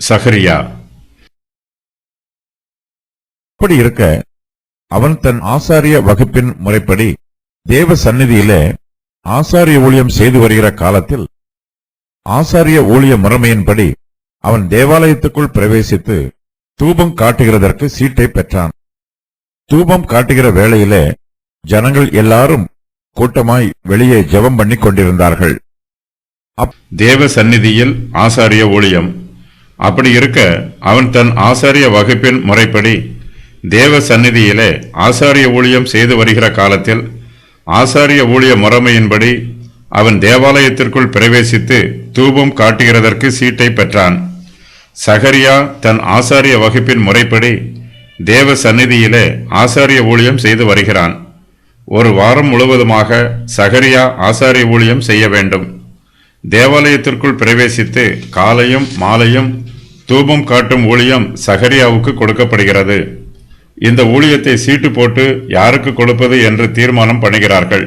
சகரியா. அப்படி இருக்க அவன் தன் ஆசாரிய வகுப்பின் முறைப்படி தேவ சந்நிதியிலே ஆசாரிய ஊழியம் செய்து வருகிற காலத்தில் ஆசாரிய ஊழிய முறைமையின்படி அவன் தேவாலயத்துக்குள் பிரவேசித்து தூபம் காட்டுகிறதற்கு சீட்டை பெற்றான். தூபம் காட்டுகிற வேளையிலே ஜனங்கள் எல்லாரும் கூட்டமாய் வெளியே ஜெபம் பண்ணி கொண்டிருந்தார்கள். தேவ சந்நிதியில் ஆசாரிய ஊழியம். அப்படி இருக்க அவன் தன் ஆசாரிய வகுப்பின் முறைப்படி தேவ சந்நிதியிலே ஆசாரிய ஊழியம் செய்து வருகிற காலத்தில் ஆசாரிய ஊழிய முறைமையின்படி அவன் தேவாலயத்திற்குள் பிரவேசித்து தூபம் காட்டுகிறதற்கு சீட்டை பெற்றான். சகரியா தன் ஆசாரிய வகுப்பின் முறைப்படி தேவ சந்நிதியிலே ஆசாரிய ஊழியம் செய்து வருகிறான். ஒரு வாரம் முழுவதுமாக சகரியா ஆசாரிய ஊழியம் செய்ய வேண்டும். தேவாலயத்திற்குள் பிரவேசித்து காலையும் மாலையும் தூபம் காட்டும் ஊழியம் சகரியாவுக்கு கொடுக்கப்படுகிறது. இந்த ஊழியத்தை சீட்டு போட்டு யாருக்கு கொடுப்பது என்று தீர்மானம் பண்ணுகிறார்கள்.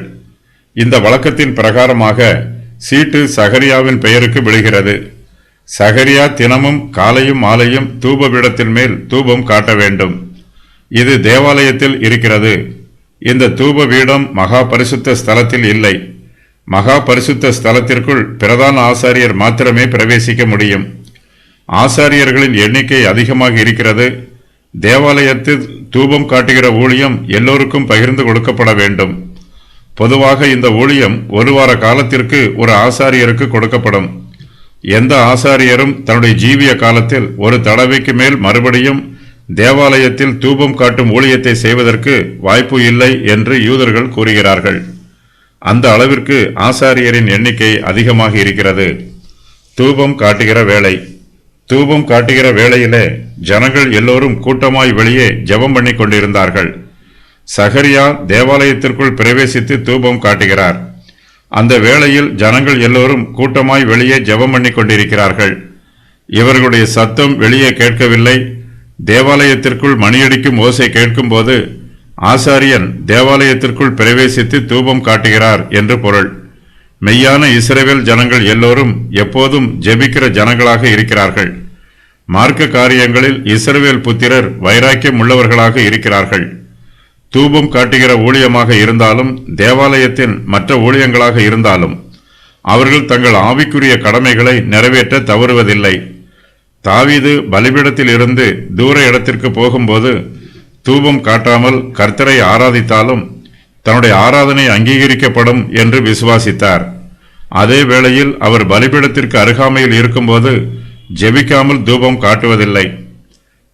இந்த வழக்கத்தின் பிரகாரமாக சீட்டு சகரியாவின் பெயருக்கு விழுகிறது. சகரியா தினமும் காலையும் மாலையும் தூப பீடத்தின் மேல் தூபம் காட்ட வேண்டும். இது தேவாலயத்தில் இருக்கிறது. இந்த தூப பீடம் மகா பரிசுத்த ஸ்தலத்தில் இல்லை. மகா பரிசுத்த ஸ்தலத்திற்குள் பிரதான ஆசாரியர் மாத்திரமே பிரவேசிக்க முடியும். ஆசாரியர்களின் எண்ணிக்கை அதிகமாக இருக்கிறது. தேவாலயத்தில் தூபம் காட்டுகிற ஊழியம் எல்லோருக்கும் பகிர்ந்து கொடுக்கப்பட வேண்டும். பொதுவாக இந்த ஊழியம் ஒரு வார காலத்திற்கு ஒரு ஆசாரியருக்கு கொடுக்கப்படும். எந்த ஆசாரியரும் தன்னுடைய ஜீவிய காலத்தில் ஒரு தடவைக்கு மேல் மறுபடியும் தேவாலயத்தில் தூபம் காட்டும் ஊழியத்தை செய்வதற்கு வாய்ப்பு இல்லை என்று யூதர்கள் கூறுகிறார்கள். அந்த அளவிற்கு ஆசாரியரின் எண்ணிக்கை அதிகமாக இருக்கிறது. தூபம் காட்டுகிற வேளை. தூபம் காட்டுகிற வேளையிலே ஜனங்கள் எல்லோரும் கூட்டமாய் வெளியே ஜெபம் பண்ணி கொண்டிருந்தார்கள். சகரியா தேவாலயத்திற்குள் பிரவேசித்து தூபம் காட்டுகிறார். அந்த வேளையில் ஜனங்கள் எல்லோரும் கூட்டமாய் வெளியே ஜெபம் பண்ணி கொண்டிருக்கிறார்கள். இவர்களுடைய சத்தம் வெளியே கேட்கவில்லை. தேவாலயத்திற்குள் மணியடிக்கும் ஓசை கேட்கும்போது ஆசாரியன் தேவாலயத்திற்குள் பிரவேசித்து தூபம் காட்டுகிறார் என்று பொருள். மெய்யான இஸ்ரவேல் ஜனங்கள் எல்லோரும் எப்போதும் ஜெபிக்கிற ஜனங்களாக இருக்கிறார்கள். மார்க்க காரியங்களில் இஸ்ரவேல் புத்திரர் வைராக்கியம் உள்ளவர்களாக இருக்கிறார்கள். தூபம் காட்டுகிற ஊழியமாக இருந்தாலும் தேவாலயத்தின் மற்ற ஊழியங்களாக இருந்தாலும் அவர்கள் தங்கள் ஆவிக்குரிய கடமைகளை நிறைவேற்ற தவறுவதில்லை. தாவீது பலிபீடத்தில் இருந்து தூர இடத்திற்கு போகும்போது தூபம் காட்டாமல் கர்த்தரை ஆராதித்தாலும் தன்னுடைய ஆராதனை அங்கீகரிக்கப்படும் என்று விசுவாசித்தார். அதே வேளையில் அவர் பலிபீடத்திற்கு அருகாமையில் இருக்கும்போது ஜெபிக்காமல் தூபம் காட்டுவதில்லை.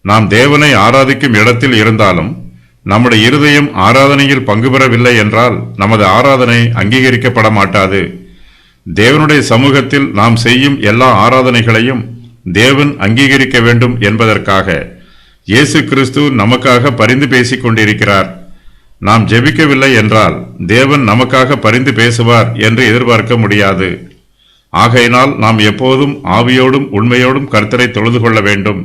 நாம் தேவனை ஆராதிக்கும் இடத்தில் இருந்தாலும் நம்முடைய இருதயம் ஆராதனையில் பங்கு பெறவில்லை என்றால் நமது ஆராதனை அங்கீகரிக்கப்பட மாட்டாது. தேவனுடைய சமூகத்தில் நாம் செய்யும் எல்லா ஆராதனைகளையும் தேவன் அங்கீகரிக்க வேண்டும் என்பதற்காக இயேசு கிறிஸ்து நமக்காக பரிந்து பேசிக் கொண்டிருக்கிறார். நாம் ஜெபிக்கவில்லை என்றால் தேவன் நமக்காக பரிந்து பேசுவார் என்று எதிர்பார்க்க முடியாது. ஆகையினால் நாம் எப்போதும் ஆவியோடும் உண்மையோடும் கர்த்தரை தொழுது கொள்ள வேண்டும்.